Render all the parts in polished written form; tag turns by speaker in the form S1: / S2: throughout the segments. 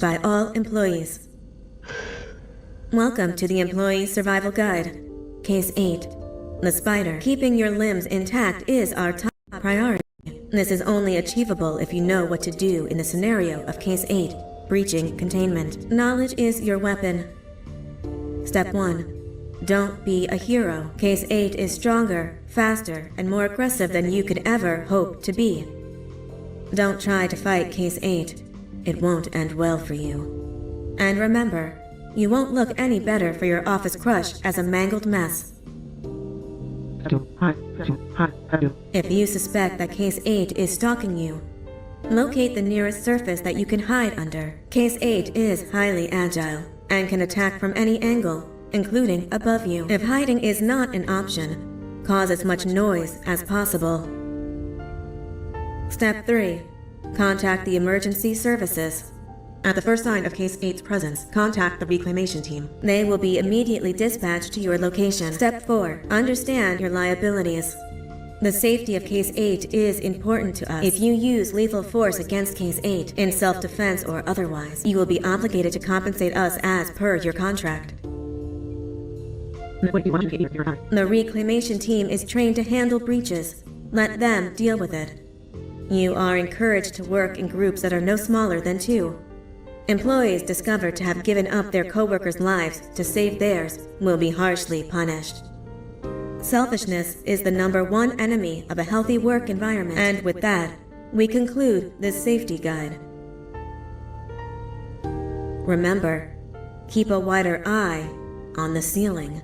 S1: by all employees. Welcome to the Employee Survival Guide. Case 8. The spider. Keeping your limbs intact is our top priority. This is only achievable if you know what to do in the scenario of Case 8, breaching containment. Knowledge is your weapon. Step 1. Don't be a hero. Case 8 is stronger, faster, and more aggressive than you could ever hope to be. Don't try to fight Case 8. It won't end well for you. And remember, you won't look any better for your office crush as a mangled mess. If you suspect that Case 8 is stalking you, locate the nearest surface that you can hide under. Case 8 is highly agile and can attack from any angle, including above you. If hiding is not an option, cause as much noise as possible. Step 3. Contact the emergency services. At the first sign of Case 8's presence, contact the reclamation team. They will be immediately dispatched to your location. Step 4. Understand your liabilities. The safety of Case 8 is important to us. If you use lethal force against Case 8, in self-defense or otherwise, you will be obligated to compensate us as per your contract. The reclamation team is trained to handle breaches. Let them deal with it. You are encouraged to work in groups that are no smaller than 2. Employees discovered to have given up their co-workers' lives to save theirs will be harshly punished. Selfishness is the #1 enemy of a healthy work environment. And with that, we conclude this safety guide. Remember, keep a wider eye on the ceiling.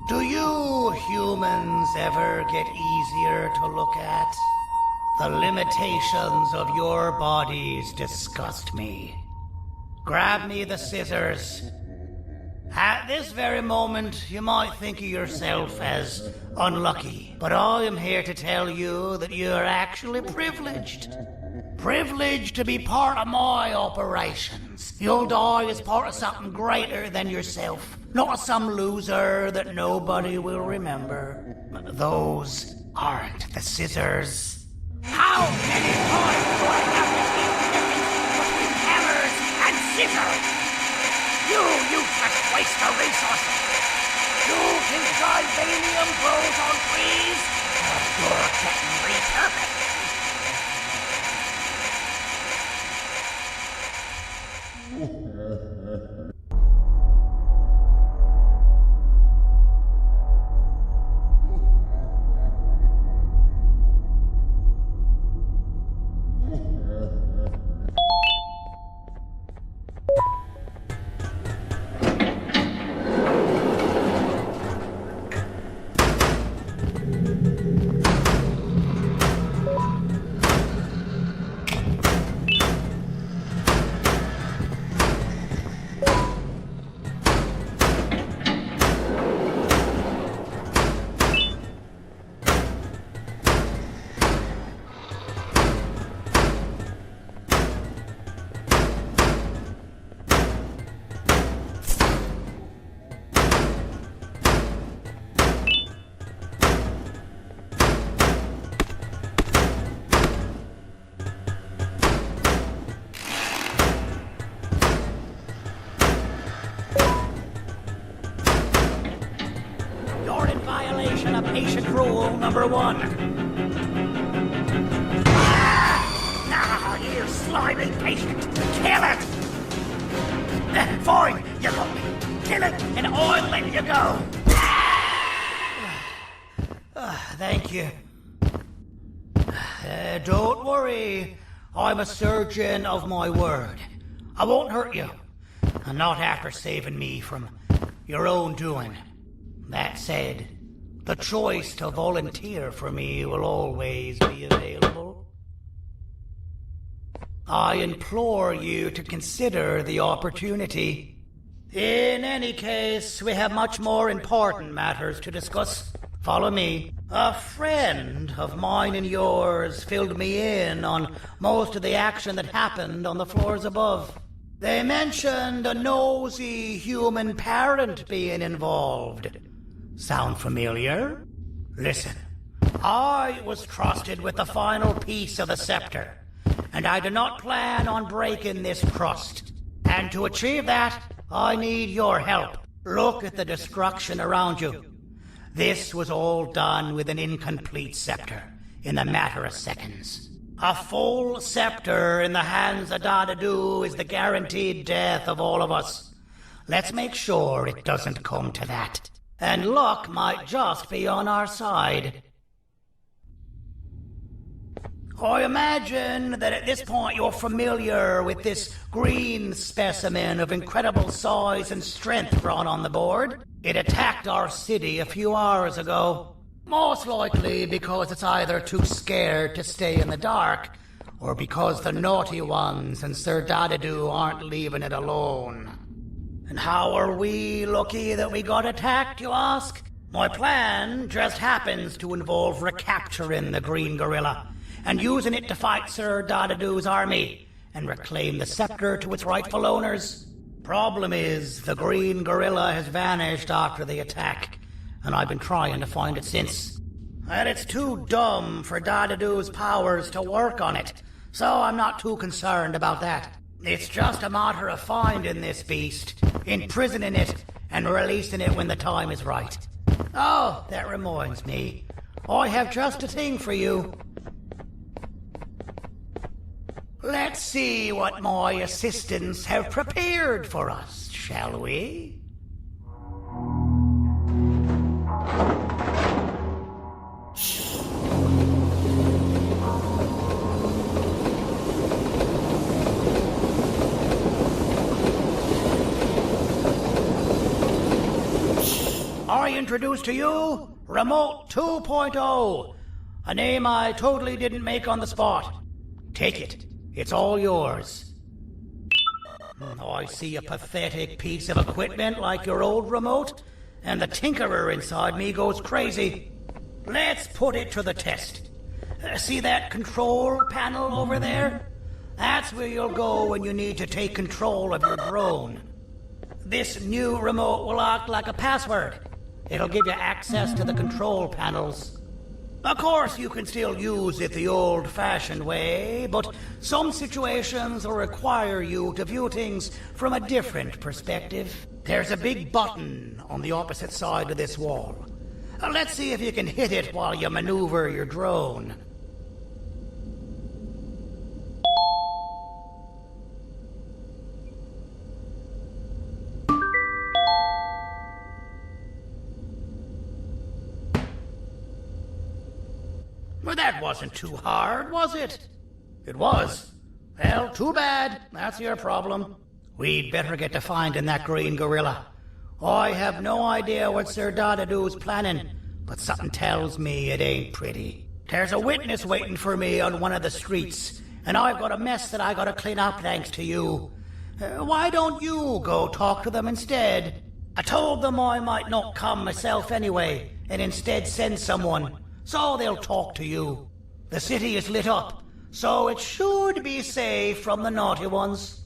S2: Do you humans ever get easier to look at? The limitations of your bodies disgust me. Grab me the scissors. At this very moment, you might think of yourself as unlucky, but I am here to tell you that you're actually privileged. Privileged to be part of my operations. You'll die as part of something greater than yourself, not as some loser that nobody will remember. Those aren't the scissors. How many times do I have to keep the difference between hammers and scissors? You useless waste of resources! You think vibranium grows on trees? You're getting repurposed! Patient rule number 1. Ah, you slimy patient! Kill it! Fine, you got me. Kill it, and I'll let you go. Thank you. Don't worry. I'm a surgeon of my word. I won't hurt you. And not after saving me from your own doing. That said, the choice to volunteer for me will always be available. I implore you to consider the opportunity. In any case, we have much more important matters to discuss. Follow me. A friend of mine and yours filled me in on most of the action that happened on the floors above. They mentioned a nosy human parent being involved. Sound familiar? Listen, I was trusted with the final piece of the scepter, and I do not plan on breaking this trust. And to achieve that, I need your help. Look at the destruction around you. This was all done with an incomplete scepter, in a matter of seconds. A full scepter in the hands of Dadadu is the guaranteed death of all of us. Let's make sure it doesn't come to that. And luck might just be on our side. I imagine that at this point you're familiar with this green specimen of incredible size and strength drawn on the board. It attacked our city a few hours ago. Most likely because it's either too scared to stay in the dark, or because the naughty ones and Sir Dadadu aren't leaving it alone. And how are we lucky that we got attacked, you ask? My plan just happens to involve recapturing the green gorilla and using it to fight Sir Dadadu's army and reclaim the scepter to its rightful owners. Problem is, the green gorilla has vanished after the attack, and I've been trying to find it since. And it's too dumb for Dadadu's powers to work on it, so I'm not too concerned about that. It's just a matter of finding this beast, imprisoning it, and releasing it when the time is right. Oh, that reminds me. I have just a thing for you. Let's see what my assistants have prepared for us, shall we? I introduce to you Remote 2.0, a name I totally didn't make on the spot. Take it. It's all yours. I see a pathetic piece of equipment like your old remote, and the tinkerer inside me goes crazy. Let's put it to the test. See that control panel over there? That's where you'll go when you need to take control of your drone. This new remote will act like a password. It'll give you access to the control panels. Of course, you can still use it the old-fashioned way, but some situations will require you to view things from a different perspective. There's a big button on the opposite side of this wall. Let's see if you can hit it while you maneuver your drone. Well, that wasn't too hard, was it? It was. Well, too bad. That's your problem. We'd better get to finding that green gorilla. I have no idea what Sir Dadadu's planning, but something tells me it ain't pretty. There's a witness waiting for me on one of the streets, and I've got a mess that I gotta clean up thanks to you. Why don't you go talk to them instead? I told them I might not come myself anyway, and instead send someone, so they'll talk to you. The city is lit up, so it should be safe from the naughty ones.